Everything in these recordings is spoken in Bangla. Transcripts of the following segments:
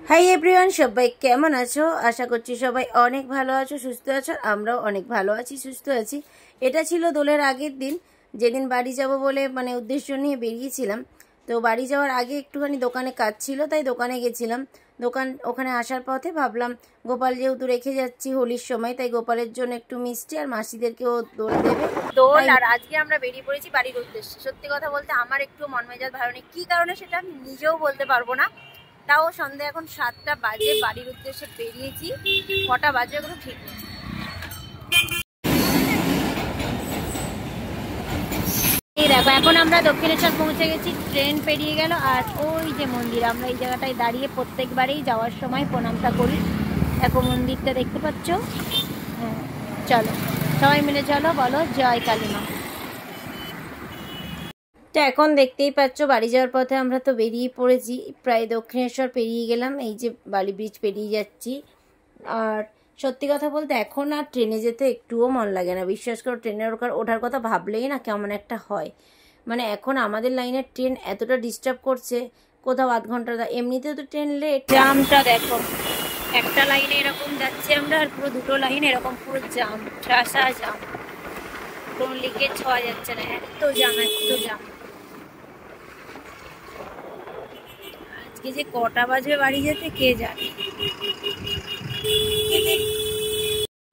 হাই এভরিওয়ান, সবাই কেমন আছো? আশা করছি সবাই অনেক ভালো আছো, সুস্থ আছো। আমরাও অনেক ভালো আছি, সুস্থ আছি। এটা ছিল দোলের আগের দিন, যেদিন বাড়ি যাব বলে উদ্দেশ্য নিয়ে বেরিয়েছিলাম। তো বাড়ি যাওয়ার আগে একটুখানি দোকানে কাজ ছিল, তাই দোকানে গেছিলাম। ওখানে আসার পথে ভাবলাম গোপাল যেহেতু রেখে যাচ্ছি হোলির সময়, তাই গোপালের জন্য একটু মিষ্টি আর মাসিদেরকেও দোল দেবে দোল। আর আজকে আমরা বেরিয়ে পড়েছি বাড়ির উদ্দেশ্যে। সত্যি কথা বলতে আমার একটু মন মেজাজ ভালো নেই, কী কারণে সেটা আমি নিজেও বলতে পারবো না। তাও সন্ধ্যা এখন 7টা বাজে, বাড়ির উদ্দেশ্যে বেরিয়েছি। কটা বাজে কোনো ঠিক নেই। এই দেখো, এখন আমরা দক্ষিণেশ্বর পৌঁছে গেছি। ট্রেন পেরিয়ে গেল, আর ওই যে মন্দির, আমরা এই জায়গাটায় দাঁড়িয়ে প্রত্যেকবারেই যাওয়ার সময় প্রণামটা করি। দেখো মন্দিরটা দেখতে পাচ্ছ। হ্যাঁ, চলো সবাই মিলে চলো, বলো জয় কালী মা। তো এখন দেখতেই পাচ্ছ বাড়ি যাওয়ার পথে আমরা তো বেরিয়ে পড়েছি, প্রায় দক্ষিণেশ্বর পেরিয়ে গেলাম। এই যে বালি ব্রিজ পেরিয়ে যাচ্ছি। আর সত্যি কথা বলতে এখন আর ট্রেনে যেতে একটুও মন লাগে না। বিশ্বাস করো, ট্রেনে ওঠার কথা ভাবলেই না কেমন একটা হয়। এখন আমাদের লাইনের ট্রেন এতটা ডিস্টার্ব করছে, কোথাও আধ ঘন্টা, এমনিতেও তো ট্রেন লেট। জামটা দেখো, একটা লাইনে এরকম যাচ্ছে আমরা, আর পুরো দুটো লাইন এরকম পুরো জাম, ঠাসা জাম, কোনো লিকেজ হওয়া যাচ্ছে না, এত জাম এত জাম। আজকে যে কটা বাজে বাড়ি যেতে কে জানে।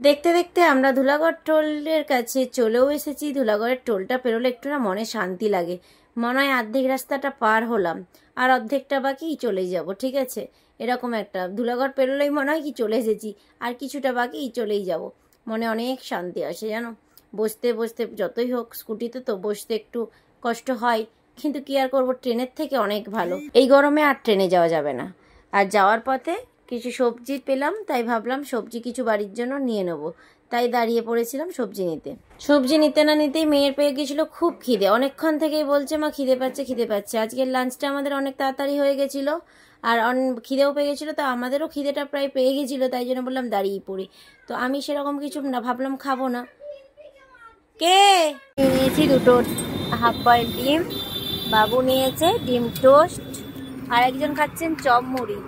দেখতে দেখতে আমরা ধুলাগড় টোলের কাছে চলেও এসেছি। ধুলাগড়ের টোলটা পেরোলে একটু না মনে শান্তি লাগে। মনে হয় অর্ধেক রাস্তাটা পার হলাম, আর অর্ধেকটা বাকি চলেই যাব। ঠিক আছে, এরকম একটা ধুলাগড় পেরোলেই মনে হয় কি চলে এসেছি, আর কিছুটা বাকি চলেই যাব। মনে অনেক শান্তি আসে জানো। বসতে বসতে যতই হোক, স্কুটিতে তো বসতে একটু কষ্ট হয়, কিন্তু কি আর করবো, ট্রেনের থেকে অনেক ভালো। এই গরমে আর ট্রেনে যাওয়া যাবে না। আর যাওয়ার পথে কিছু সবজি পেলাম, তাই ভাবলাম সবজি কিছু বাড়ির জন্য নিয়ে নেবো। তাই দাঁড়িয়ে পড়েছিলাম সবজি নিতে। সবজি নিতে না নিতেই মেয়ের পেয়ে গেছিলো খুব খিদে। অনেকক্ষণ থেকেই বলছে মা খিদে পাচ্ছে খিদে পাচ্ছে। আজকের লাঞ্চটা আমাদের অনেক তাড়াতাড়ি হয়ে গেছিলো, আর খিদেও পেয়ে গেছিলো। তো আমাদেরও খিদেটা প্রায় পেয়ে গেছিলো, তাই জন্য বললাম দাঁড়িয়ে পড়ি। তো আমি সেরকম কিছু না ভাবলাম খাবো না। কে নিয়েছি দুটো হাফ বয়েল ডিম, বাবু নিয়েছে ডিম টোস্ট, আর একজন খাচ্ছেন চপ মুড়ি,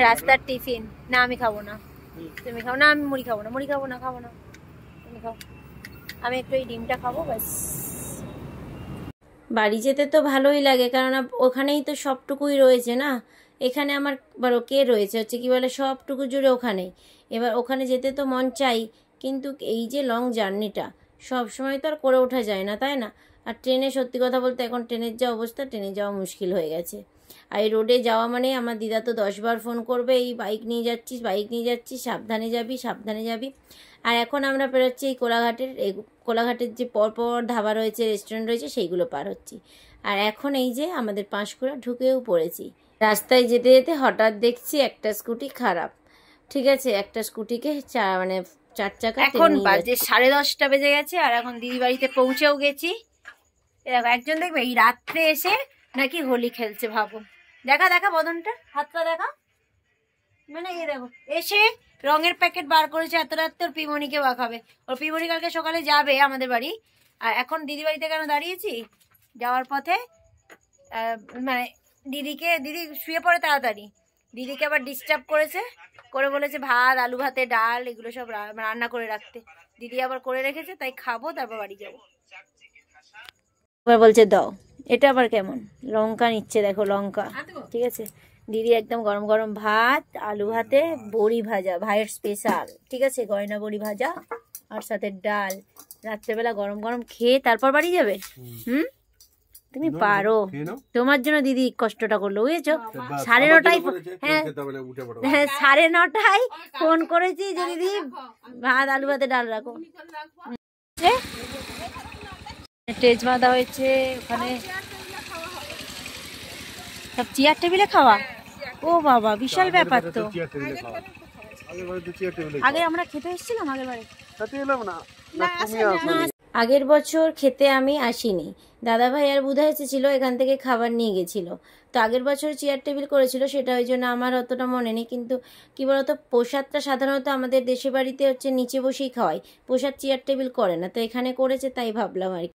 রাস্তার টিফিন। না আমি খাবো না, তুমি খাও না। আমি মুড়ি খাবো না, মুড়ি খাবো না, খাবো না, তুমি খাও। আমি একটু এই ডিমটা খাবো ব্যাস। বাড়ি যেতে তো ভালোই লাগে, কারণ ওখানেই তো সবটুকুই রয়েছে না। এখানে আমার বলো কে রয়েছে, হচ্ছে কি বলে সবটুকু জুড়ে ওখানেই। এবার ওখানে যেতে তো মন চাই, কিন্তু এই যে লং জার্নিটা সব সময় তো আর করে ওঠা যায় না, তাই না? আর ট্রেনে সত্যি কথা বলতে এখন ট্রেনের যা অবস্থা, ট্রেনে যাওয়া মুশকিল হয়ে গেছে। আর এই রোডে যাওয়া মানে আমার দিদা তো 10বার ফোন করবে, এই বাইক নিয়ে যাচ্ছিস, বাইক নিয়ে যাচ্ছিস, সাবধানে যাবি, সাবধানে যাবি। আর এখন আমরা পেরোচ্ছি এই কোলাঘাটের যে পরপর ধাবা রয়েছে, রেস্টুরেন্ট রয়েছে, সেইগুলো পার হচ্ছি। আর এখন এই যে আমাদের পাঁশকুড়া ঢুকেও পড়েছি। রাস্তায় যেতে যেতে হঠাৎ দেখছি একটা স্কুটি খারাপ। ঠিক আছে, একটা স্কুটিকে চার চাকা। এখন বাজে 10:30 বেজে গেছে, আর এখন দিদি বাড়িতে পৌঁছেও গেছি। একজন দেখবে এই রাত্রে এসে নাকি হোলি খেলছে, ভাবো। দেখা দেখা বদনটা, হাতটা দেখা, এই দেখো এসে রঙের প্যাকেট বার করেছে এত রাত্রে ওর পিমনিকে মাখাবে। ওর পিমনি কালকে সকালে যাবে আমাদের বাড়ি। আর এখন দিদি বাড়িতে কেন দাঁড়িয়েছি, যাওয়ার পথে দিদি শুয়ে পড়ে তাড়াতাড়ি। দিদিকে আবার ডিস্টার্ব করে বলেছে ভাত, আলু ভাতে, ডাল এগুলো সব রান্না করে রাখতে। দিদি আবার করে রেখেছে, তাই খাবো, তারপর বাড়ি যাবো। এবার বলছে দাও। এটা আবার কেমন লঙ্কা নিচ্ছে, দেখো লঙ্কা। ঠিক আছে, দিদি একদম গরম গরম ভাত, আলু ভাতে, বড়ি ভাজা, ভাইয়ের স্পেশাল। ঠিক আছে, গয়না বড়ি ভাজা আর সাথে ডাল। রাত্রেবেলা গরম গরম খেয়ে তারপর বাড়ি যাবে। তুমি পারো, তোমার জন্য দিদি কষ্টটা করলো, বুঝেছো? 9:30, হ্যাঁ 9:30 ফোন করেছি যে দিদি ভাত, আলু ভাতে, ডাল রাখো। স্টেজ বাঁধা হয়েছে ওখানে, সব চেয়ার টেবিলে খাওয়া। ও বাবা, বিশাল ব্যাপার তো। আগে আমরা খেতে এসেছিলাম, আগের বছর খেতে আমি আসিনি। দাদা ভাই আর বুধা এসেছিল, এখান থেকে খাবার নিয়ে গেছিল। তো আগের বছর চেয়ার টেবিল করেছিল, সেটা ওই জন্য আমার অতটা মনে নেই। কিন্তু কি বলতো, প্রসাদটা সাধারণত আমাদের দেশে বাড়িতে হচ্ছে নিচে বসেই খাওয়াই, প্রসাদ চেয়ার টেবিল করে না, তো এখানে করেছে তাই ভাবলাম আর কি।